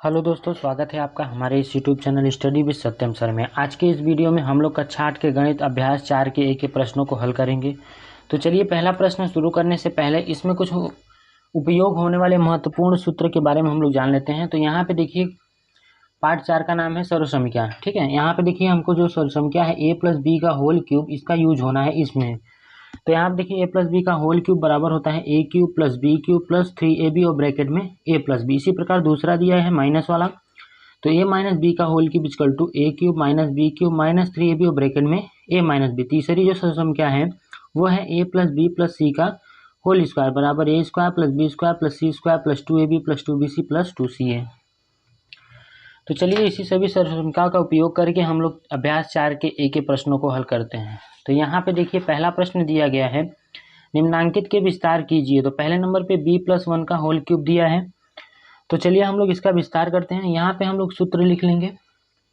Hello दोस्तों, स्वागत है आपका हमारे इस YouTube channel study with Satyam sir में। आज के इस वीडियो में हम लोग कक्षा 8 के गणित अभ्यास 4 के एक एक प्रश्नों को हल करेंगे। तो चलिए पहला प्रश्न शुरू करने से पहले इसमें कुछ उपयोग होने वाले महत्वपूर्ण सूत्र के बारे में हम लोग जान लेते हैं। तो यहाँ पे देखिए पार्ट 4 का नाम है सर्वसंख्या। ठीक है, यहाँ पे देखिए हमको जो सर्वसंख्या है a प्लस बी का होल क्यूब, इसका यूज होना है इसमें। तो यहाँ पे देखिए a प्लस बी का होल क्यूब बराबर होता है a cube plus B cube plus 3ab और ब्रैकेट में a प्लस बी। इसी प्रकार दूसरा दिया है माइनस वाला, तो a माइनस बी का whole cube equal to a cube minus B cube minus 3ab और ब्रैकेट में a माइनस बी। तीसरी जो सर्वसंख्या है वो है a plus B plus C का होल स्क्वायर बराबर a square plus B square plus C square plus 2ab plus 2bc plus 2c है। तो चलिए इसी सभी सर्वसंख्याओं का उपयोग करके हम लोग अभ्यास 4 के एक एक प्रश्नों को हल करते हैं। तो यहाँ पे देखिए पहला प्रश्न दिया गया है, निम्नांकित के विस्तार कीजिए। तो पहले नंबर पे b प्लस 1 का होल क्यूब दिया है। तो चलिए हम लोग इसका विस्तार करते हैं। यहाँ पे हम लोग सूत्र लिख लेंगे।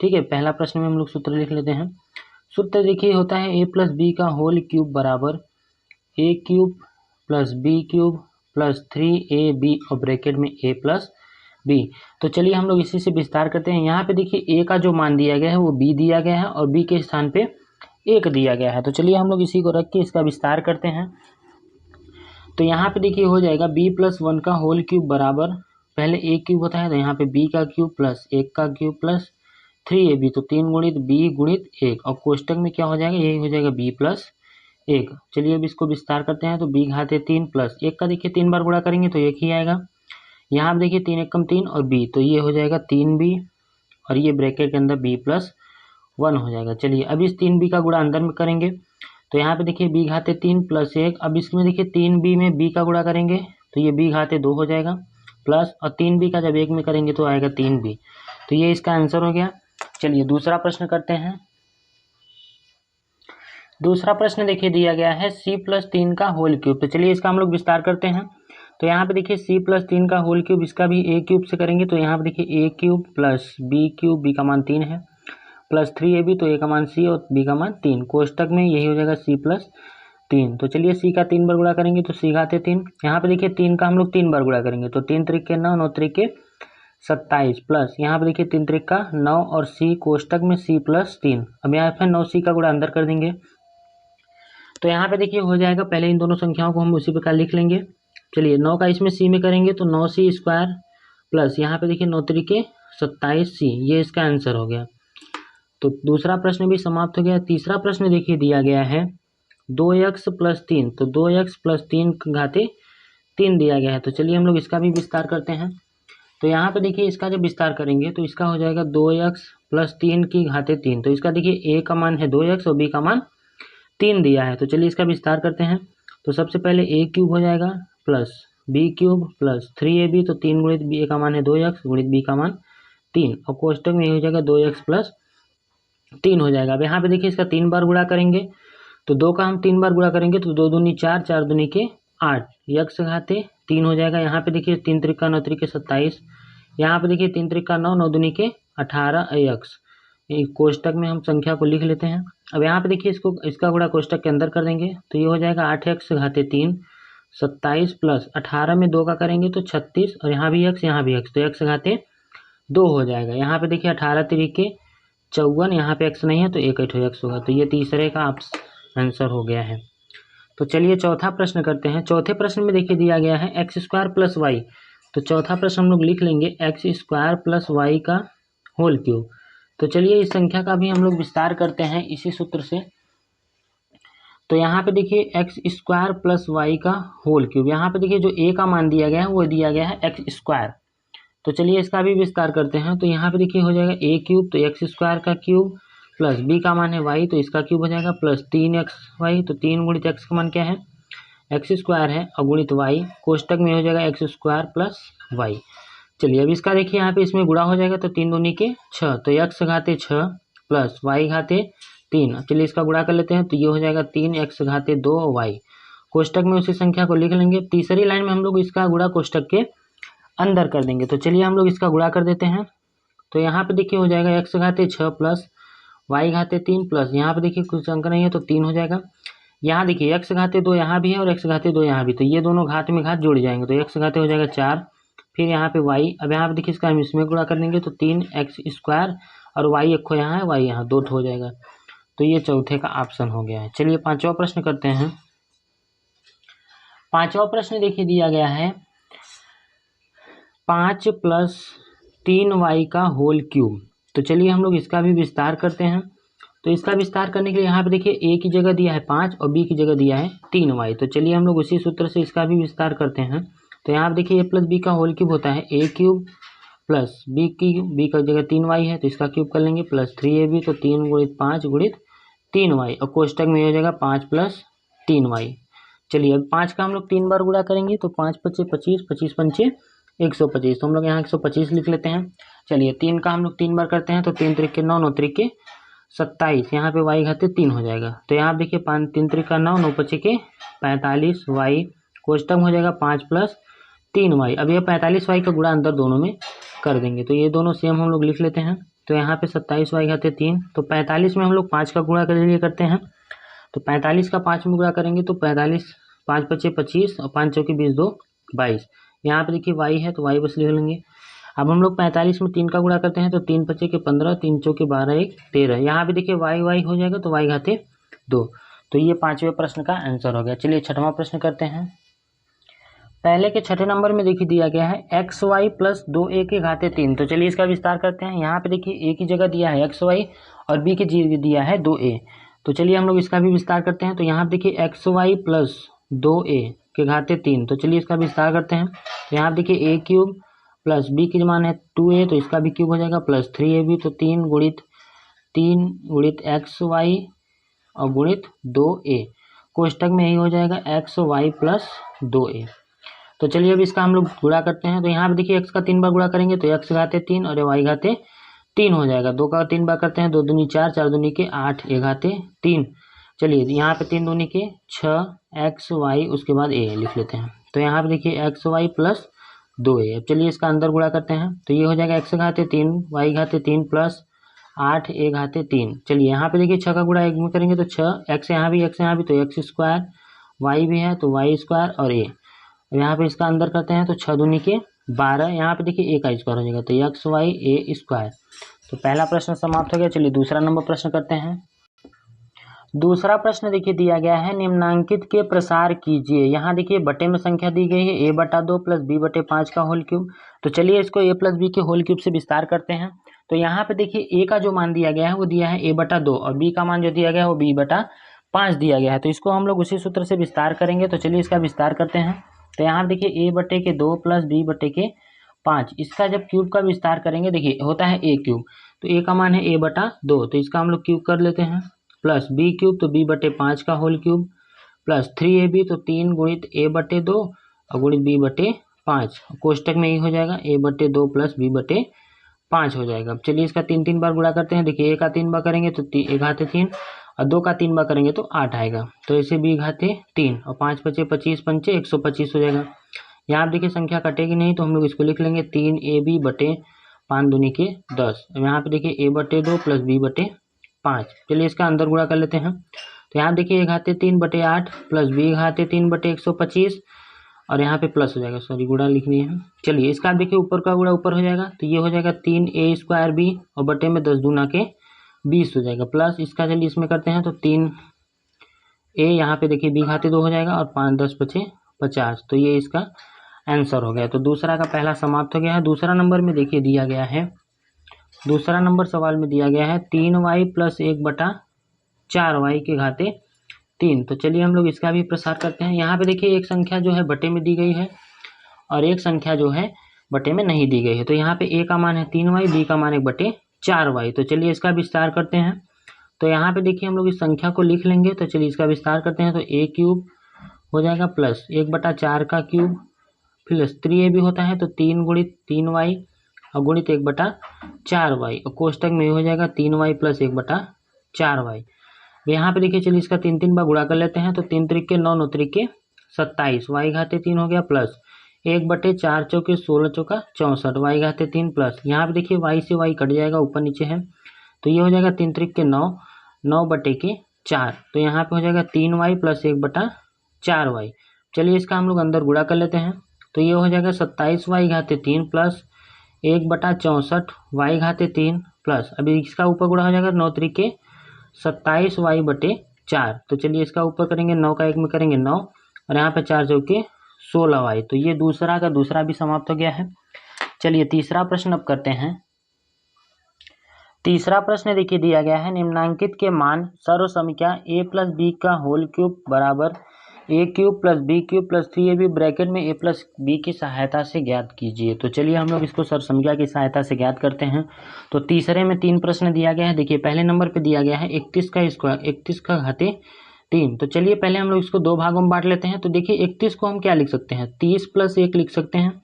ठीक है, पहला प्रश्न में हम लोग सूत्र लिख लेते हैं। सूत्र देखिए होता है a प्लस बी का होल क्यूब बराबर a cube plus B cube plus 3ab और ब्रैकेट में a प्लस बी। तो चलिए हम लोग इसी से विस्तार करते हैं। यहाँ पे देखिए a का जो मान दिया गया है वो b दिया गया है और b के स्थान पे 1 दिया गया है। तो चलिए हम लोग इसी को रख के इसका विस्तार करते हैं। तो यहाँ पे देखिए हो जाएगा b प्लस 1 का होल क्यूब बराबर, पहले a क्यूब होता है तो यहाँ पे b का क्यूब प्लस 1 का क्यूब प्लस 3ab, तो 3 गुणित b गुणित 1 और कोष्टक में क्या हो जाएगा, यही हो जाएगा b प्लस 1। चलिए अब इसको विस्तार करते हैं। तो b घाते 3 प्लस 1 का देखिए 3 बार गुणा करेंगे तो 1 ही आएगा। यहाँ पे देखिए 3 एकम 3 और b, तो ये हो जाएगा 3b और ये ब्रैकेट के अंदर b प्लस 1 हो जाएगा। चलिए अब इस 3b का गुणा अंदर में करेंगे। तो यहाँ पे देखिए b घाते 3 प्लस 1, अब इसमें देखिए 3b में b का गुणा करेंगे तो ये b घाते 2 हो जाएगा प्लस, और 3b का जब 1 में करेंगे तो आएगा 3b। तो ये इसका आंसर हो गया। चलिए दूसरा प्रश्न करते हैं। दूसरा प्रश्न देखिए दिया गया है c प्लस 3 का होल क्यूब। तो चलिए इसका हम लोग विस्तार करते हैं। तो यहाँ पे देखिए c प्लस 3 का होल क्यूब, इसका भी a क्यूब से करेंगे। तो यहाँ पे देखिए a cube plus b cube, b का मान 3 है, प्लस 3ab, तो a का मान c और b का मान 3, कोष्टक में यही हो जाएगा c प्लस 3। तो चलिए c का 3 बार गुणा करेंगे तो c घाते 3, यहाँ पे देखिए 3 का हम लोग 3 बार गुणा करेंगे तो 3 त्रिक के 9, 9 त्रिक के 27 प्लस यहाँ पे देखिए 3 त्रिक का 9 और c कोष्टक में c प्लस 3। अब यहाँ पे 9c का गुणा अंदर कर देंगे। तो यहाँ पे देखिए हो जाएगा, पहले इन दोनों संख्याओं को हम उसी प्रकार लिख लेंगे। चलिए 9 का इसमें c में करेंगे तो 9c स्क्वायर प्लस यहाँ पे देखिए 9 त्रिके 27c, ये इसका आंसर हो गया। तो दूसरा प्रश्न भी समाप्त हो गया। तीसरा प्रश्न देखिए दिया गया है 2x प्लस 3, तो 2x प्लस 3 घाते 3 दिया गया है। तो चलिए हम लोग इसका भी विस्तार करते हैं। तो यहाँ पे देखिए इसका जब विस्तार करेंगे तो इसका हो जाएगा 2x प्लस 3 की घाते 3। तो इसका देखिए a का मान है 2x और b का मान 3 दिया है। तो चलिए इसका विस्तार करते हैं। तो सबसे पहले a क्यूब हो जाएगा plus b cube plus 3ab, तो 3 गुणित a का मान है 2x गुणित b का मान 3 और कोष्टक में ये हो जाएगा 2x प्लस 3 हो जाएगा। अब यहाँ पे देखिए इसका 3 बार गुणा करेंगे तो 2 का हम 3 बार गुणा करेंगे तो 2 दूनी 4, 4 दूनी के 8, यक्स घाते 3 हो जाएगा। यहाँ पे देखिए 3 त्रिका 9 त्रिके 27, यहाँ पे देखिए 3 त्रिका 9, 9 दूनी के 18 यक्स। कोष्टक में हम संख्या को लिख लेते हैं। अब यहाँ पे देखिए इसका गुणा कोष्टक के अंदर कर देंगे तो ये हो जाएगा 8x घाते 3 27 प्लस 18 में 2 का करेंगे तो 36 और यहाँ भी x यहाँ भी x, तो x घाते 2 हो जाएगा। यहाँ पे देखिए 18 तरीके 54, यहाँ पे x नहीं है तो 1 x होगा। तो ये तीसरे का आंसर हो गया है। तो चलिए चौथा प्रश्न करते हैं। चौथे प्रश्न में देखिए दिया गया है एक्स स्क्वायर प्लस वाई। तो चौथा प्रश्न हम लोग लिख लेंगे एक्स स्क्वायर प्लस वाई का होल क्यूब। तो चलिए इस संख्या का भी हम लोग विस्तार करते हैं इसी सूत्र से। तो यहाँ पे देखिए एक्स स्क्वायर प्लस वाई का होल क्यूब, यहाँ पे देखिए जो a का मान दिया गया है वो दिया गया है एक्स स्क्वायर। तो चलिए इसका भी विस्तार करते हैं। तो यहाँ पे देखिए हो जाएगा a क्यूब, तो एक्स स्क्वायर का क्यूब प्लस b का मान है y, तो इसका क्यूब हो जाएगा प्लस 3xy, तो 3 गुणित x का मान क्या है, एक्स स्क्वायर है, और गुणित y, कोष्टक में हो जाएगा एक्स स्क्वायर प्लस y। चलिए अब इसका देखिए यहाँ पे इसमें गुणा हो जाएगा तो 3 दूनी के 6, तो x घाते 6 प्लस y घाते 3। चलिए इसका गुणा कर लेते हैं तो ये हो जाएगा 3x घाते 2y। कोष्टक में उसी संख्या को लिख लेंगे। तीसरी लाइन में हम लोग इसका गुणा कोष्टक के अंदर कर देंगे। तो चलिए हम लोग इसका गुणा कर देते हैं। तो यहाँ पे देखिए हो जाएगा x घाते 6 प्लस y घाते 3 प्लस यहाँ पे देखिए कुछ अंक नहीं है तो 3 हो जाएगा। यहाँ देखिए x घाते 2 यहाँ भी है और x घाते 2 यहाँ भी, तो ये दोनों घात में घात जुड़ जाएंगे तो x घाते हो जाएगा 4, फिर यहाँ पे y, अब यहाँ पे देखिए इसका हम इसमें गुणा कर देंगे तो 3x² और y एक खो यहाँ है, y यहाँ 2 हो जाएगा। तो ये चौथे का ऑप्शन हो गया है। चलिए पांचवा प्रश्न करते हैं। पांचवा प्रश्न देखिए दिया गया है 5 + 3y का होल क्यूब। तो चलिए हम लोग इसका भी विस्तार करते हैं। तो इसका विस्तार करने के लिए यहाँ पे देखिए a की जगह दिया है 5 और b की जगह दिया है 3y। तो चलिए हम लोग उसी सूत्र से इसका भी विस्तार करते हैं। तो यहाँ पे देखिए a + b का होल क्यूब होता है a³ प्लस b का जगह 3y है तो इसका क्यूब कर लेंगे प्लस 3ab, तो 3 × 5 × 3y और कोष्टक में हो जाएगा 5 + 3y। चलिए अब 5 का हम लोग 3 बार गुणा करेंगे तो 5 × 5 = 25, 25 × 5 = 125, तो हम लोग यहाँ 125 लिख लेते हैं। चलिए 3 का हम लोग 3 बार करते हैं तो 3 × 3 = 9, 9 × 3 = 27, यहाँ पे y घाते 3 हो जाएगा। तो यहाँ पे देखिए 5 3 × 3 = 9, 9 × 5 = 45, y कोष्टक में हो जाएगा 5 + 3y। अब ये 45y का गुणा अंदर दोनों में कर देंगे तो ये दोनों सेम हम लोग लिख लेते हैं। तो यहाँ पे 27y घाते 3, तो 45 में हम लोग 5 का गुणा के लिए करते हैं। तो 45 का 5 में गुणा करेंगे तो 45, 5 × 5 = 25 और 5 × 4 = 20, 2 = 22। यहाँ पे देखिए y है तो y बस लिख लेंगे। अब हम लोग 45 में 3 का गुणा करते हैं तो 3 × 5 = 15, 3 × 4 = 12, 1 = 13। यहाँ पे देखिए y हो जाएगा तो y घाते 2। तो ये पांचवें प्रश्न का आंसर हो गया। चलिए छठवां प्रश्न करते हैं। पहले के छठे नंबर में देखिए दिया गया है xy + 2a के घाते 3। तो चलिए इसका विस्तार करते हैं। यहाँ पे देखिए a की जगह दिया है xy और b की जगह दिया है 2a। तो चलिए हम लोग इसका भी विस्तार करते हैं। तो यहाँ पे देखिए xy + 2a के घाते 3। तो चलिए इसका विस्तार करते हैं। तो यहाँ पे देखिए a³ प्लस b की मान है 2a तो इसका भी क्यूब हो जाएगा प्लस 3ab, तो 3 × xy और गुणित 2a, कोष्टक में यही हो जाएगा xy + 2a। तो चलिए अब इसका हम लोग गुणा करते हैं। तो यहाँ पे देखिए x का 3 बार गुणा करेंगे तो x घाते 3 और y घाते 3 हो जाएगा। 2 का 3 बार करते हैं, 2 दूनी 4, 4 दूनी के 8, a घाते 3। चलिए यहाँ पे 3 दूनी के 6, xy उसके बाद a लिख लेते हैं। तो यहाँ पे देखिए xy + 2a। अब चलिए इसका अंदर गुणा करते हैं। तो ये हो जाएगा x घाते 3, y घाते 3 प्लस 8, a घाते 3। चलिए यहाँ पे देखिए 6 का गुणा 1 में करेंगे तो 6, x यहाँ भी तो x², y भी है तो y² और a। यहाँ पे इसका अंदर करते हैं तो 6 दूनी के 12, यहाँ पे देखिए a का स्क्वायर हो जाएगा तो xy a²। तो पहला प्रश्न समाप्त हो गया। चलिए दूसरा नंबर प्रश्न करते हैं। दूसरा प्रश्न देखिए दिया गया है निम्नांकित के प्रसार कीजिए। यहाँ देखिए बटे में संख्या दी गई है a/2 + b/5 का होल क्यूब। तो चलिए इसको a + b के होल क्यूब से विस्तार करते हैं। तो यहाँ पे देखिए a का जो मान दिया गया है वो दिया है a/2 और b का मान जो दिया गया है वो b/5 दिया गया है। तो इसको हम लोग उसी सूत्र से विस्तार करेंगे। तो चलिए इसका विस्तार करते हैं। तो यहाँ पे देखिए a/2 + b/5, इसका जब क्यूब का विस्तार करेंगे देखिए होता है a³। तो a का मान है a/2 तो इसका हम लोग क्यूब कर लेते हैं प्लस b³ तो b/5 का होल क्यूब प्लस 3ab तो 3 × a/2 और गुणित b/5, कोष्टक में यही हो जाएगा a/2 + b/5 हो जाएगा। अब चलिए इसका 3 3 बार गुणा करते हैं। देखिए a का 3 बार करेंगे तो a घाते 3 और 2 का 3 बार करेंगे तो 8 आएगा। तो ऐसे b घाते 3 और 5 × 5 = 25, 5 × 125 हो जाएगा। यहाँ आप देखिए संख्या कटेगी नहीं तो हम लोग इसको लिख लेंगे 3ab/5 दूनी के 10। यहाँ पे देखिए a/2 + b/5। चलिए इसका अंदर गुणा कर लेते हैं। तो यहाँ देखिए a घाते 3/8 प्लस b घाते 3/125 और यहाँ पे प्लस हो जाएगा, सॉरी गुणा लिखनी है। चलिए इसका देखिए ऊपर का गुणा ऊपर हो जाएगा तो ये हो जाएगा 3a² b और बटे में 10 दूना के 20 हो जाएगा प्लस इसका चलिए इसमें करते हैं तो 3a यहाँ पे देखिए b घाते 2 हो जाएगा और 5 10 × 5 = 50। तो ये इसका आंसर हो गया। तो दूसरा का पहला समाप्त हो गया है। दूसरा नंबर में देखिए दिया गया है, दूसरा नंबर सवाल में दिया गया है 3y + 1/4y के घाते 3। तो चलिए हम लोग इसका भी प्रसार करते हैं। यहाँ पे देखिए एक संख्या जो है बटे में दी गई है और एक संख्या जो है बटे में नहीं दी गई है। तो यहाँ पे a का मान है 3y, b का मान 1/4y। तो चलिए इसका विस्तार करते हैं। तो यहाँ पे देखिए हम लोग इस संख्या को लिख लेंगे। तो चलिए इसका विस्तार करते हैं। तो a³ हो जाएगा प्लस 1/4 का क्यूब प्लस 3ab होता है तो 3 × 3y और गुणित 1/4y और कोष्टक में हो जाएगा 3y + 1/4y। यहाँ पे देखिए चलिए इसका 3 3 बार गुणा कर लेते हैं। तो 3 × 3 = 9, 9 × 3 = 27, y घाते 3 हो गया प्लस 1/4 × 4 = 16, 4 = 64, y घाते 3 प्लस यहाँ पे देखिए y से y कट जाएगा, ऊपर नीचे है तो ये हो जाएगा 3 × 3 = 9, 9/4। तो यहाँ पे हो जाएगा 3y + 1/4y। चलिए इसका हम लोग अंदर गुणा कर लेते हैं। तो ये हो जाएगा 27y3 प्लस 1/64y3 प्लस, अभी इसका ऊपर गुणा हो जाएगा 9 त्रिके 27y/4। तो चलिए इसका ऊपर करेंगे 9 का 1 में करेंगे 9 और यहाँ पे 4 चौके 16y। तो ये दूसरा का दूसरा भी समाप्त हो गया है। चलिए तीसरा प्रश्न अब करते हैं। तीसरा प्रश्न देखिए दिया गया है, निम्नांकित के मान सर्वसमीकरण a प्लस बी का होल क्यूब बराबर a cube plus B cube plus 3ab bracket में a प्लस बी की सहायता से ज्ञात कीजिए। तो चलिए हम लोग इसको सर्वसमीकरण की सहायता से ज्ञात करते हैं। तो तीसरे में 3 प्रश्न दिया गया है। देखिए पहले नंबर पे दिया गया है 31 का स्क्वायर 31 का घाते 3। तो चलिए पहले हम लोग इसको 2 भागों में बांट लेते हैं। तो देखिए 31 को हम क्या लिख सकते हैं, 30 प्लस 1 लिख सकते हैं।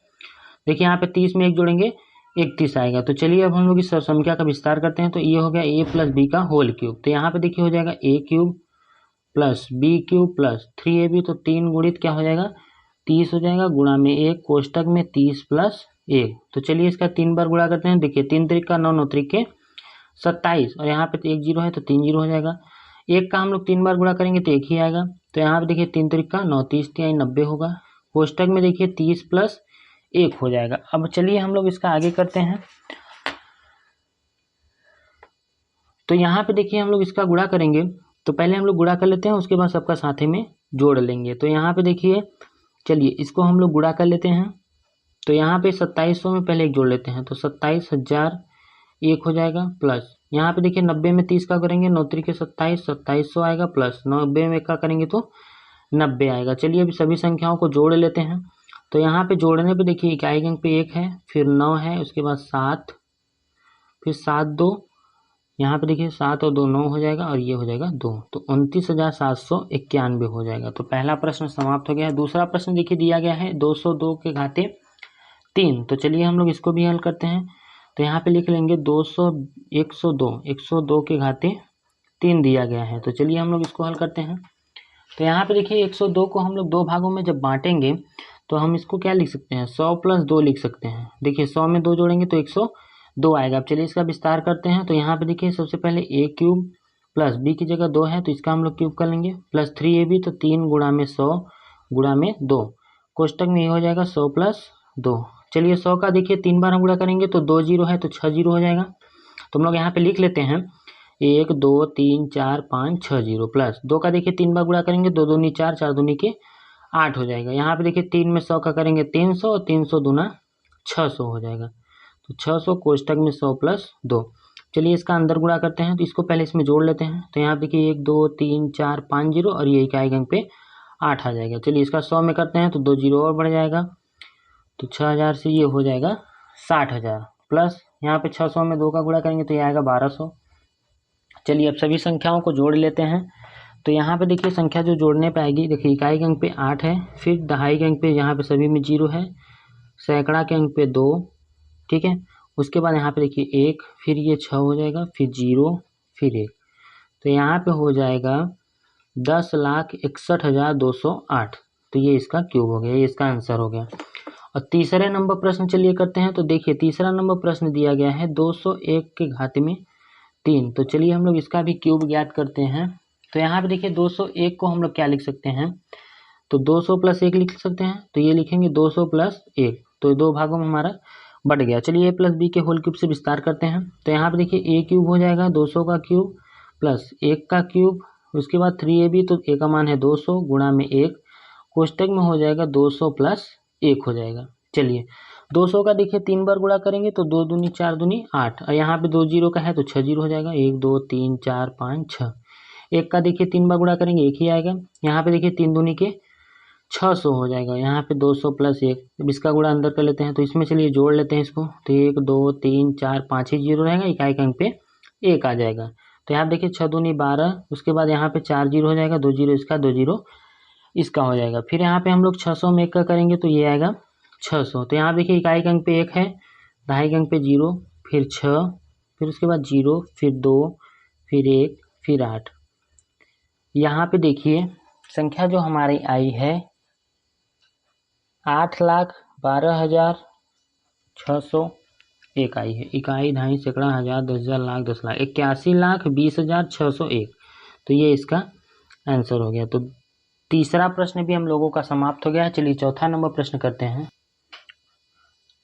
देखिए यहाँ पे 30 में 1 जोड़ेंगे 31 आएगा। तो चलिए अब हम लोग इस सर्वसमीकरण का विस्तार करते हैं। तो ये हो गया a प्लस बी का होल क्यूब। तो यहाँ पे देखिए हो जाएगा a cube plus B cube plus 3ab। तो 3 गुणित क्या हो जाएगा 30 हो जाएगा, गुणा में 1 कोष्टक में 30 प्लस 1। तो चलिए इसका 3 बार गुणा करते हैं। देखिए 3 त्रिक 9 9 त्रिक 27 और यहाँ पे 1 जीरो है तो 3 जीरो हो जाएगा। 1 का हम लोग 3 बार गुणा करेंगे तो 1 ही आएगा। तो यहाँ पे देखिए 3 त्रिक 9 30 3 90 होगा। कोष्टक में देखिए 30 प्लस 1 हो जाएगा। अब चलिए हम लोग इसका आगे करते हैं। तो यहाँ पे देखिए हम लोग इसका गुणा करेंगे। तो पहले हम लोग गुणा कर लेते हैं, उसके बाद सबका साथे में जोड़ लेंगे। तो यहाँ पे देखिए चलिए इसको हम लोग गुणा कर लेते हैं। तो यहाँ पे 2700 में पहले 1 जोड़ लेते हैं। तो 27,000 1 हो जाएगा प्लस यहाँ पे देखिए 90 में 30 का करेंगे 9 त्रिक 27 2700 आएगा प्लस 90 में 1 का करेंगे तो 90 आएगा। चलिए अभी सभी संख्याओं को जोड़ लेते हैं। तो यहाँ पे जोड़ने पे देखिए इकाई अंक पे 1 है, फिर 9 है, उसके बाद 7, फिर 7 2, यहाँ पे देखिए 7 और 2 9 हो जाएगा और ये हो जाएगा 2। तो 29,791 हो जाएगा। तो पहला प्रश्न समाप्त हो गया है। दूसरा प्रश्न देखिए दिया गया है 202 के घाते 3। तो चलिए हम लोग इसको भी हल करते हैं। तो यहाँ पे लिख लेंगे 102 के घाते 3 दिया गया है। तो चलिए हम लोग इसको हल करते हैं। तो यहाँ पे देखिए 102 को हम लोग 2 भागों में जब बांटेंगे तो हम इसको क्या लिख सकते हैं, 100 प्लस 2 लिख सकते हैं। देखिए 100 में 2 जोड़ेंगे तो 102 आएगा। अब चलिए इसका विस्तार करते हैं। तो यहाँ पे देखिए सबसे पहले a क्यूब प्लस b की जगह 2 है तो इसका हम लोग क्यूब कर लेंगे प्लस 3ab। तो 3 गुणा में 100 गुणा में 2, कोष्टक में ये हो जाएगा 100 प्लस 2। चलिए 100 का देखिए 3 बार हम गुणा करेंगे तो 2 जीरो है तो 6 जीरो हो जाएगा। तो हम लोग यहाँ पे लिख लेते हैं 1 2 3 4 5 6 जीरो प्लस 2 का देखिए 3 बार गुणा करेंगे 2 दूनी 4 4 दूनी के 8 हो जाएगा। यहाँ पे देखिए 3 में 100 का करेंगे 300 और 300 दूना 600 हो जाएगा। तो 600 कोष्टक में 100 प्लस 2। चलिए इसका अंदर गुणा करते हैं। तो इसको पहले इसमें जोड़ लेते हैं। तो यहाँ देखिए 1 2 3 4 5 जीरो और ये इकाई अंक पे 8 आ जाएगा। चलिए इसका 100 में करते हैं तो 2 जीरो और बढ़ जाएगा। तो 6000 से ये हो जाएगा 60,000 प्लस यहाँ पे 600 में 2 का गुणा करेंगे तो ये आएगा 1200। चलिए अब सभी संख्याओं को जोड़ लेते हैं। तो यहाँ पे देखिए संख्या जो जोड़ने पे आएगी, देखिए इकाई के अंक पे 8 है, फिर दहाई के अंक पे यहाँ पे सभी में 0 है, सैकड़ा के अंक पे 2, ठीक है। उसके बाद यहाँ पे देखिए 1, फिर ये 6 हो जाएगा, फिर 0, फिर 1। तो यहाँ पे हो जाएगा 10,61,208। तो ये इसका क्यूब हो गया, ये इसका आंसर हो गया। और तीसरे नंबर प्रश्न चलिए करते हैं। तो देखिए तीसरा नंबर प्रश्न दिया गया है 201 के घात में 3। तो चलिए हम लोग इसका भी क्यूब ज्ञात करते हैं। तो यहाँ पे देखिए 201 को हम लोग क्या लिख सकते हैं, तो 200 प्लस 1 लिख सकते हैं। तो ये लिखेंगे 200 प्लस 1, तो 2 भागों में हमारा बढ़ गया। चलिए a प्लस बी के होल क्यूब से विस्तार करते हैं। तो यहाँ पे देखिए a क्यूब हो जाएगा 200 का क्यूब प्लस 1 का क्यूब, उसके बाद 3ab। तो a का मान है 200 गुणा में 1, कोष्टक में हो जाएगा 200 प्लस 1 हो जाएगा। चलिए 200 का देखिए 3 बार गुणा करेंगे तो 2 दूनी 4 दूनी 8 और यहाँ पे 2 जीरो का है तो 6 जीरो हो जाएगा। 1 2 3 4 5 6। 1 का देखिए 3 बार गुणा करेंगे 1 ही आएगा। यहाँ पे देखिए 3 दूनी के 600 हो जाएगा। यहाँ पे 200 प्लस 1, अब इसका गुणा अंदर कर लेते हैं। तो इसमें चलिए जोड़ लेते हैं इसको। तो 1 2 3 4 5 ही जीरो रहेगा, इकाई के अंक पे 1 आ जाएगा। तो यहाँ देखिए 6 दूनी 12, उसके बाद यहाँ पे 4 जीरो हो जाएगा, 2 जीरो इसका 2 जीरो इसका हो जाएगा। फिर यहाँ पे हम लोग 600 में 1 का करेंगे तो ये आएगा 600। तो यहाँ देखिए इकाई के अंक पे 1 है, दहाई के अंक पे 0, फिर 6, फिर उसके बाद 0, फिर 2, फिर 1, फिर 8। यहाँ पे देखिए संख्या जो हमारी आई है 8,12,601 आई है। इकाई, दहाई, सैकड़ा, हज़ार, 10,000, लाख, 10 लाख, 81,20,601। तो ये इसका आंसर हो गया। तो तीसरा प्रश्न भी हम लोगों का समाप्त हो गया है। चलिए चौथा नंबर प्रश्न करते हैं।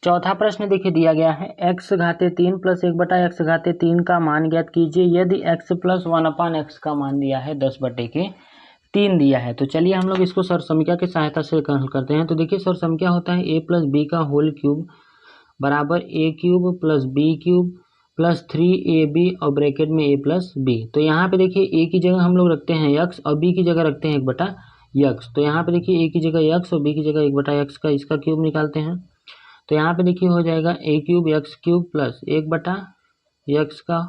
चौथा प्रश्न देखिए दिया गया है x घाते 3 प्लस 1/x घाते 3 का मान ज्ञात कीजिए यदि x प्लस 1/x का मान दिया है 10/3 दिया है। तो चलिए हम लोग इसको सरसमीका की सहायता से हल करते हैं। तो देखिए सरसमीका होता है a प्लस बी का होल क्यूब बराबर a cube plus B cube plus 3ab और ब्रैकेट में a प्लस बी। तो यहाँ पे देखिए a की जगह हम लोग रखते हैं x और b की जगह रखते हैं 1/x। तो यहाँ पे देखिए a की जगह x और b की जगह 1/x का इसका क्यूब निकालते हैं। तो यहाँ पे देखिए हो जाएगा a cube x cube plus 1/x का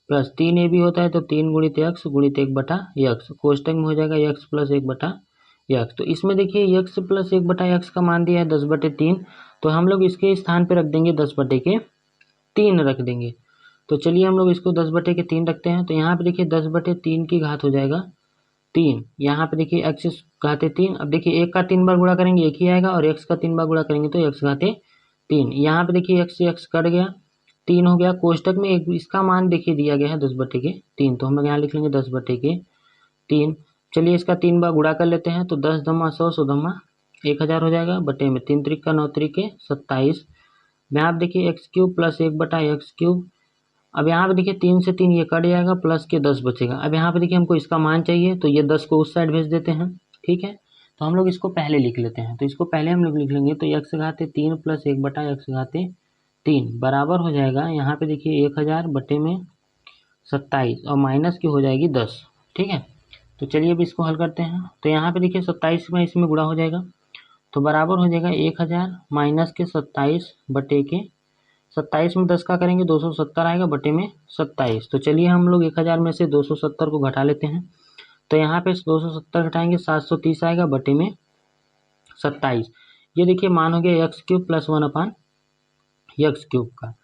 प्लस 3ab होता है तो 3 गुणित x गुणित 1/x कोष्टक में हो जाएगा x प्लस 1/x। तो इसमें देखिए x प्लस 1/x का मान दिया है 10/3, तो हम लोग इसके स्थान पे रख देंगे 10/3 रख देंगे। तो चलिए हम लोग इसको 10/3 रखते हैं। तो यहाँ पे देखिए 10/3 की घात हो जाएगा 3। यहाँ पे देखिए x घाते 3। अब देखिए 1 का 3 बार गुणा करेंगे 1 ही आएगा और x का 3 बार गुणा करेंगे तो x घाते 3। यहाँ पे देखिए x से x कट गया 3 हो गया। कोष्टक में एक इसका मान देखिए दिया गया है 10/3, तो हम लोग यहाँ लिख लेंगे 10/3। चलिए इसका 3 बार गुणा कर लेते हैं तो 10 दमा 100 100 दमा 1000 हो जाएगा बटे में 3 त्रिक 9 त्रिक 27। यहाँ पे देखिए x cube plus 1/x cube. अब यहाँ पे देखिए 3 से 3 ये कट जाएगा प्लस के 10 बचेगा। अब यहाँ पे देखिए हमको इसका मान चाहिए तो ये 10 को उस साइड भेज देते हैं, ठीक है। तो हम लोग इसको पहले लिख लेते हैं। तो इसको पहले हम लोग लिख लेंगे तो x घाते 3 प्लस 1/x घाते 3 बराबर हो जाएगा यहाँ पे देखिए 1000 बटे में 27 और माइनस की हो जाएगी 10, ठीक है। तो चलिए अब इसको हल करते हैं। तो यहाँ पे देखिए 27 में इसमें गुणा हो जाएगा तो बराबर हो जाएगा 1000 माइनस के 27 बटे के 27 में 10 का करेंगे 270 आएगा बटे में 27। तो चलिए हम लोग 1000 में से 270 को घटा लेते हैं। तो यहाँ पे 270 घटाएंगे 730 आएगा बटे में 27। ये देखिए मान हो गया x cube plus 1/x cube का।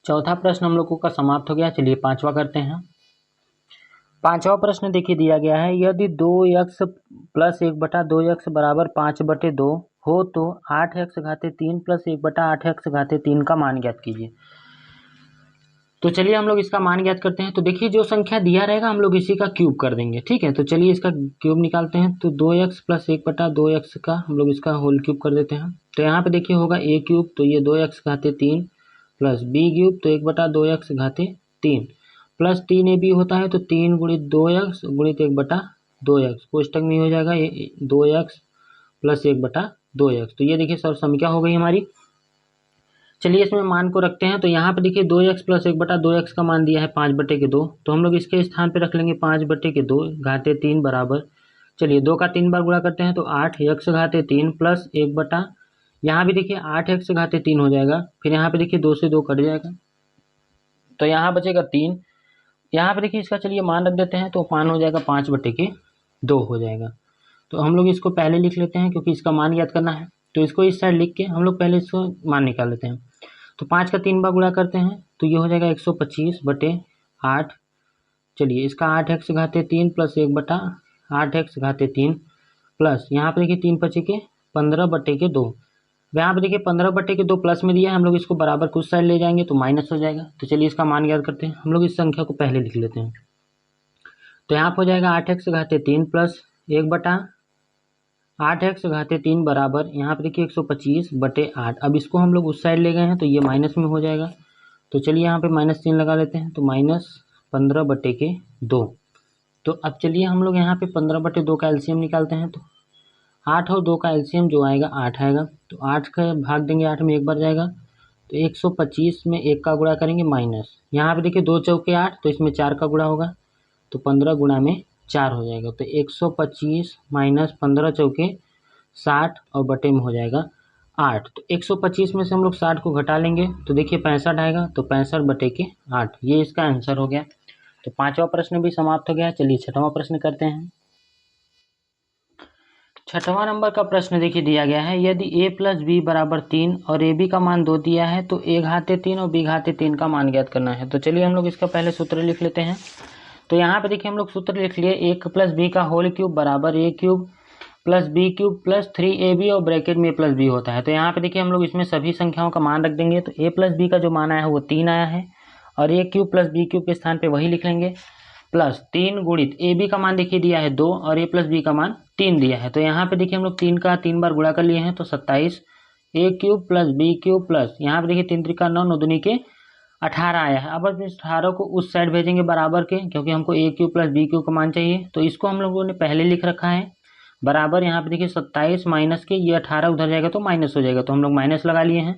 चौथा प्रश्न हम लोगों का समाप्त हो गया। चलिए पांचवा करते हैं। पांचवा प्रश्न देखिए दिया गया है यदि 2x प्लस 1/2x बराबर 5/2 हो तो 8x घाते 3 प्लस 1/8x घाते 3 का मान ज्ञात कीजिए। तो चलिए हम लोग इसका मान ज्ञात करते हैं। तो देखिए जो संख्या दिया रहेगा हम लोग इसी का क्यूब कर देंगे, ठीक है। तो चलिए इसका क्यूब निकालते हैं। तो 2x प्लस 1/2x का हम लोग इसका होल क्यूब कर देते हैं। तो यहाँ पे देखिए होगा a क्यूब तो ये 2x घाते 3 प्लस b क्यूब तो 1/2x घाते 3 प्लस 3ab होता है तो 3 गुणित 2x गुणित 1/2x कोष्टक में हो जाएगा 2x प्लस 1/2x। तो ये देखिए सरसमीका हो गई हमारी। चलिए इसमें मान को रखते हैं। तो यहाँ पे देखिए 2x प्लस 1/2x का मान दिया है 5/2, तो हम लोग इसके स्थान पे रख लेंगे 5/2 घाते 3 बराबर। चलिए 2 का 3 बार गुणा करते हैं तो 8x घाते 3 प्लस 1/, यहाँ भी देखिए 8x घाते 3 हो जाएगा। फिर यहाँ पे देखिए 2 से 2 कट जाएगा तो यहाँ बचेगा 3। यहाँ पे देखिए इसका चलिए मान रख देते हैं तो मान हो जाएगा 5/2 हो जाएगा। तो हम लोग इसको पहले लिख लेते हैं क्योंकि इसका मान याद करना है। तो इसको इस साइड लिख के हम लोग पहले इसको मान निकाल लेते हैं। तो 5 का 3 बार गुणा करते हैं तो ये हो जाएगा 125/8। चलिए इसका 8x घाते 3 प्लस 1/8x घाते 3 प्लस यहाँ पे देखिए 3 पचे के 15/2। यहाँ पे देखिए 15/2 प्लस में दिया है, हम लोग इसको बराबर कुछ साइड ले जाएंगे तो माइनस हो जाएगा। तो चलिए इसका मान याद करते हैं। हम लोग इस संख्या को पहले लिख लेते हैं। तो यहाँ पर हो जाएगा 8x घाते 3 प्लस 1/8x घाते 3 बराबर यहाँ पे देखिए 125/8। अब इसको हम लोग उस साइड ले गए हैं तो ये माइनस में हो जाएगा। तो चलिए यहाँ पे -3 लगा लेते हैं तो -15/2। तो अब चलिए हम लोग यहाँ पे 15/2 का एलसीएम निकालते हैं। तो 8 और 2 का एलसीएम जो आएगा 8 आएगा। तो 8 का भाग देंगे 8 में एक बार जाएगा तो 125 में 1 का गुणा करेंगे माइनस। यहाँ पे देखिए 2 चौके 8 तो इसमें 4 का गुणा होगा तो 15 गुणा में 4 हो जाएगा। तो 125 माइनस 15 चौके 60 और बटे में हो जाएगा 8। तो 125 में से हम लोग 60 को घटा लेंगे तो देखिए 65 आएगा तो 65/8 ये इसका आंसर हो गया। तो पांचवा प्रश्न भी समाप्त हो गया। चलिए छठवां प्रश्न करते हैं। छठवां नंबर का प्रश्न देखिए दिया गया है यदि a प्लस बी बराबर 3 और ए बी का मान 2 दिया है तो a घाते 3 और b घाते 3 का मान ज्ञात करना है। तो चलिए हम लोग इसका पहले सूत्र लिख लेते हैं। तो यहाँ पे देखिए हम लोग सूत्र लिख लिए 1 प्लस बी का होल क्यूब बराबर a cube plus B cube plus 3ab और ब्रैकेट में a प्लस बी होता है। तो यहाँ पे देखिए हम लोग इसमें सभी संख्याओं का मान रख देंगे। तो a प्लस बी का जो मान आया है वो 3 आया है और a cube plus B cube के स्थान पे वही लिख लेंगे प्लस 3 गुणित ए बी का मान देखिए दिया है 2 और a प्लस बी का मान 3 दिया है। तो यहाँ पे देखिए हम लोग 3 का 3 बार गुणा कर लिए हैं, तो 27 a cube plus B cube plus यहाँ पे देखिए 3 त्रिका 9, 9 दूनी के 18 आया है। अब इस 18 को उस साइड भेजेंगे बराबर के, क्योंकि हमको ए क्यूब प्लस बी क्यूब का मान चाहिए। तो इसको हम लोगों ने पहले लिख रखा है बराबर, यहाँ पे देखिए 27 माइनस के ये 18 उधर जाएगा तो माइनस हो जाएगा, तो हम लोग माइनस लगा लिए हैं।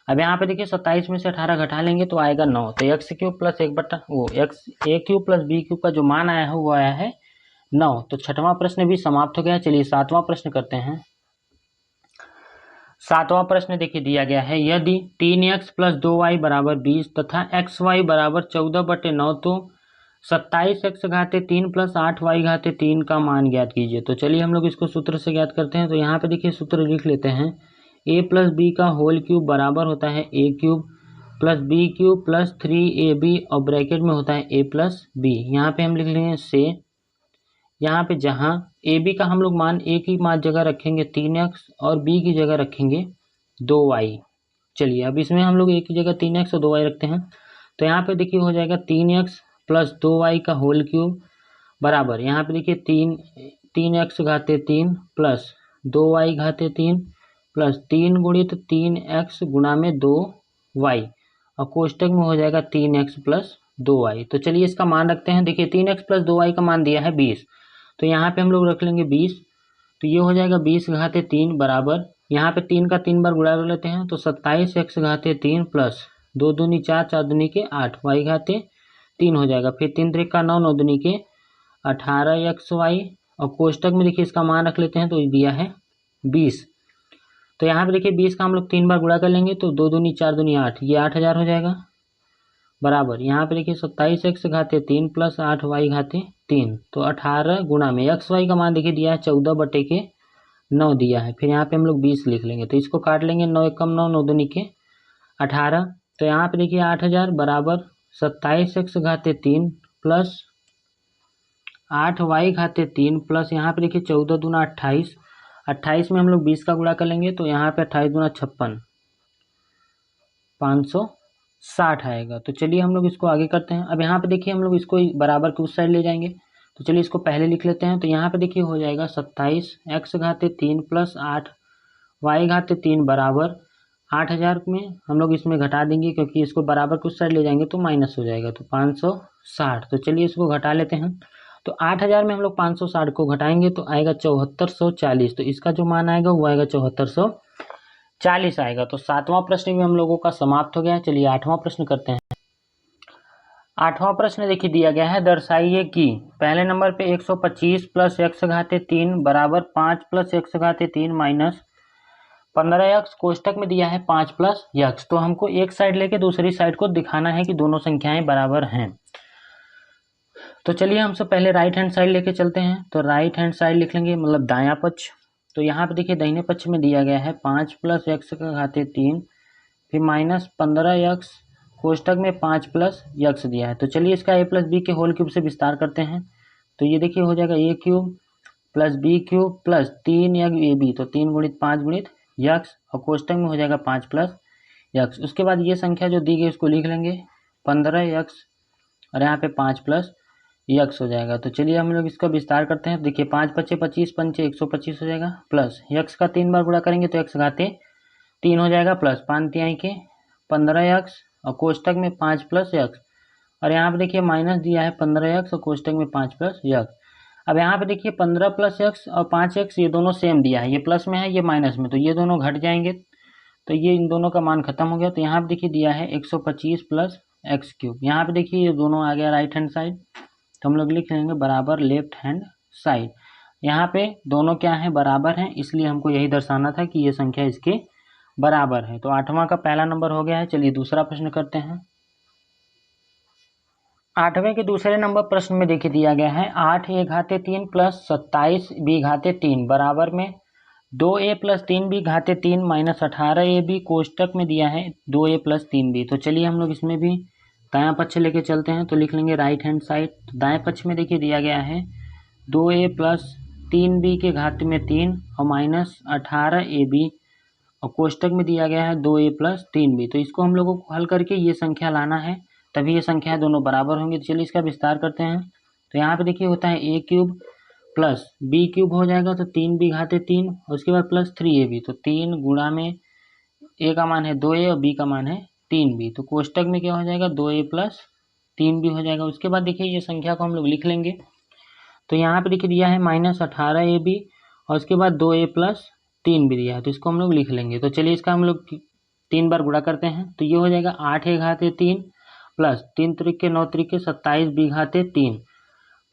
अब यहाँ पे देखिए 27 में से 18 घटा लेंगे तो आएगा 9, तो एक्स क्यूब प्लस एक्स ए क्यूब प्लस बी क्यूब का जो मान आया है वो आया है 9। तो छठवां प्रश्न भी समाप्त हो गया। चलिए सातवां प्रश्न करते हैं। सातवां प्रश्न देखिए दिया गया है, यदि 3x प्लस 2y बराबर 20 तथा xy बराबर 14/9 तो 27x घाते 3 प्लस 8y घाते 3 का मान ज्ञात कीजिए। तो चलिए हम लोग इसको सूत्र से ज्ञात करते हैं। तो यहाँ पे देखिए सूत्र लिख लेते हैं, a प्लस बी का होल क्यूब बराबर होता है a cube plus B cube plus 3ab और ब्रैकेट में होता है a प्लस बी। यहाँ पे हम लिख लेंगे से, यहाँ पे जहाँ ए बी का हम लोग मान ए की मान जगह रखेंगे 3x और बी की जगह रखेंगे 2y। चलिए अब इसमें हम लोग ए की जगह 3x और 2y रखते हैं। तो यहाँ पे देखिए हो जाएगा 3x प्लस 2y का होल क्यूब बराबर, यहाँ पे देखिए 3x घाते 3 प्लस 2y घाते 3 प्लस 3 गुणित 3x गुणा में 2y और कोष्टक में हो जाएगा 3x प्लस 2y। तो चलिए इसका मान रखते हैं। देखिए 3x प्लस 2y का मान दिया है 20, तो यहाँ पे हम लोग रख लेंगे 20। तो ये हो जाएगा 20 घाते 3 बराबर, यहाँ पे 3 का 3 बार गुणा कर लेते हैं तो 27x घाते 3 प्लस 2 दूनी 4, 4 दूनी के 8 y घाते 3 हो जाएगा। फिर 3 त्रिका 9, 9 दूनी के 18xy और कोष्टक में देखिए इसका मान रख लेते हैं, तो दिया है 20। तो यहाँ पे देखिए 20 का हम लोग 3 बार गुणा कर लेंगे तो 2 दूनी 4 दूनी 8, ये 8000 हो जाएगा बराबर। यहाँ पे देखिए 27x घाते 3 प्लस 8y घाते 3, तो 18 गुणा में xy का मान देखिए दिया है 14/9 दिया है। फिर यहाँ पे हम लोग 20 लिख लेंगे, तो इसको काट लेंगे, 9 एकम 9, 9 दूनी के 18। तो यहाँ पे देखिए 8000 बराबर 27x घाते 3 प्लस 8y घाते 3 प्लस यहाँ पे देखिए 14 दूना 28, 28 में हम लोग 20 का गुणा कर लेंगे तो यहाँ पे 28 दूना 56, 560 आएगा। तो चलिए हम लोग इसको आगे करते हैं। अब यहाँ पे देखिए हम लोग इसको बराबर के उस साइड ले जाएंगे, तो चलिए इसको पहले लिख लेते हैं। तो यहाँ पे देखिए हो जाएगा 27x घाते 3 प्लस 8y घाते 3 बराबर 8000 में हम लोग इसमें घटा देंगे, क्योंकि इसको बराबर के उस साइड ले जाएंगे तो माइनस हो जाएगा, तो 560। तो चलिए इसको घटा लेते हैं। तो 8000 में हम लोग 560 को घटाएंगे तो आएगा 7440, तो इसका जो मान आएगा वो आएगा 7440 आएगा। तो सातवां प्रश्न भी हम लोगों का समाप्त हो गया है। चलिए आठवां प्रश्न करते हैं। आठवां प्रश्न देखिए दिया गया है, दर्शाइए कि पहले नंबर पे 125 प्लस x घाते 3 बराबर 5 प्लस x घाते 3 माइनस 15x, कोष्टक में दिया है 5 प्लस x। तो हमको एक साइड लेके दूसरी साइड को दिखाना है कि दोनों संख्याएं बराबर हैं। तो चलिए हमसे पहले राइट हैंड साइड लेके चलते हैं। तो राइट हैंड साइड लिख लेंगे, मतलब दायां पक्ष। तो यहाँ पे देखिए दाहिने पक्ष में दिया गया है 5 प्लस x का घाते 3 फिर माइनस 15x, कोष्टक में 5 प्लस x दिया है। तो चलिए इसका a प्लस बी के होल क्यूब से विस्तार करते हैं। तो ये देखिए हो जाएगा a cube plus B cube plus 3ab, तो 3 गुणित 5 गुणित x और कोष्टक में हो जाएगा 5 प्लस x। उसके बाद ये संख्या जो दी गई उसको लिख लेंगे 15x और यहाँ पे 5 प्लस x हो जाएगा। तो चलिए हम लोग इसका विस्तार करते हैं। देखिए 5 पच्चे 25, पंचे 125 हो जाएगा, प्लस x का 3 बार गुणा करेंगे तो x घाते 3 हो जाएगा, प्लस 5 तिहाई के 15x और कोष्टक में 5 प्लस x और यहाँ पे देखिए माइनस दिया है 15x और कोष्टक में 5 प्लस x। अब यहाँ पे देखिए 15 प्लस x और 5x ये दोनों सेम दिया है, ये प्लस में है ये माइनस में, तो ये दोनों घट जाएंगे, तो ये इन दोनों का मान खत्म हो गया। तो यहाँ पे देखिए दिया है 125 प्लस x क्यूब। यहाँ पे देखिए ये दोनों आ गया राइट हैंड साइड, तो हम लोग लिख लेंगे बराबर लेफ्ट हैंड साइड। यहाँ पे दोनों क्या है, बराबर हैं, इसलिए हमको यही दर्शाना था कि ये संख्या इसके बराबर है। तो आठवां का पहला नंबर हो गया है। चलिए दूसरा प्रश्न करते हैं। आठवें के दूसरे नंबर प्रश्न में देखिए दिया गया है 8a घाते 3 प्लस 27b घाते 3 बराबर में 2a plus 3b घाते 3 minus 18ab, कोष्टक में दिया है 2a प्लस 3b। तो चलिए हम लोग इसमें भी दायां पक्ष लेके चलते हैं। तो लिख लेंगे राइट हैंड साइड। तो दाएं पक्ष में देखिए दिया गया है 2a प्लस 3b के घात में 3 और माइनस 18ab और कोष्टक में दिया गया है 2a प्लस 3b। तो इसको हम लोगों को हल करके ये संख्या लाना है, तभी ये संख्या दोनों बराबर होंगी। तो चलिए इसका विस्तार करते हैं। तो यहाँ पे देखिए होता है a cube plus B cube हो जाएगा तो 3b⁻3 और उसके बाद प्लस 3ab, तो 3 गुणा में ए का मान है 2a और बी का मान है 3b, तो कोष्टक में क्या हो जाएगा 2a प्लस 3b हो जाएगा। उसके बाद देखिए ये संख्या को हम लोग लिख लेंगे। तो यहाँ पे देखिए दिया है -18ab और उसके बाद 2a प्लस 3b दिया है, तो इसको हम लोग लिख लेंगे। तो चलिए इसका हम लोग 3 बार गुणा करते हैं, तो ये हो जाएगा 8a⁻3 प्लस 3 त्रिके 9 त्रिके 27b⁻3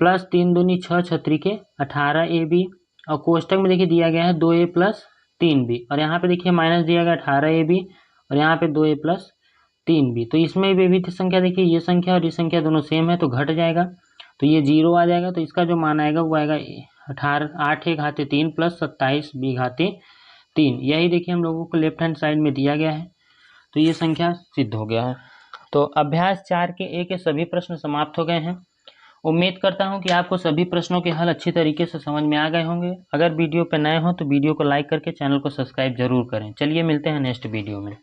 प्लस 3 दूनी 6 6 त्रिके 18ab और कोष्टक में देखिए दिया गया है 2a प्लस 3b और यहाँ पे देखिए माइनस दिया गया 18ab और यहाँ पे 2a प्लस 3b। तो इसमें विविध संख्या देखिए ये संख्या और ये संख्या दोनों सेम है तो घट जाएगा, तो ये 0 आ जाएगा। तो इसका जो मान आएगा वो आएगा 8a⁻3 प्लस 27b⁻3। यही देखिए हम लोगों को लेफ्ट हैंड साइड में दिया गया है, तो ये संख्या सिद्ध हो गया है। तो अभ्यास 4 के ए के सभी प्रश्न समाप्त हो गए हैं। उम्मीद करता हूं कि आपको सभी प्रश्नों के हल अच्छी तरीके से समझ में आ गए होंगे। अगर वीडियो पे नए हो तो वीडियो को लाइक करके चैनल को सब्सक्राइब जरूर करें। चलिए मिलते हैं नेक्स्ट वीडियो में।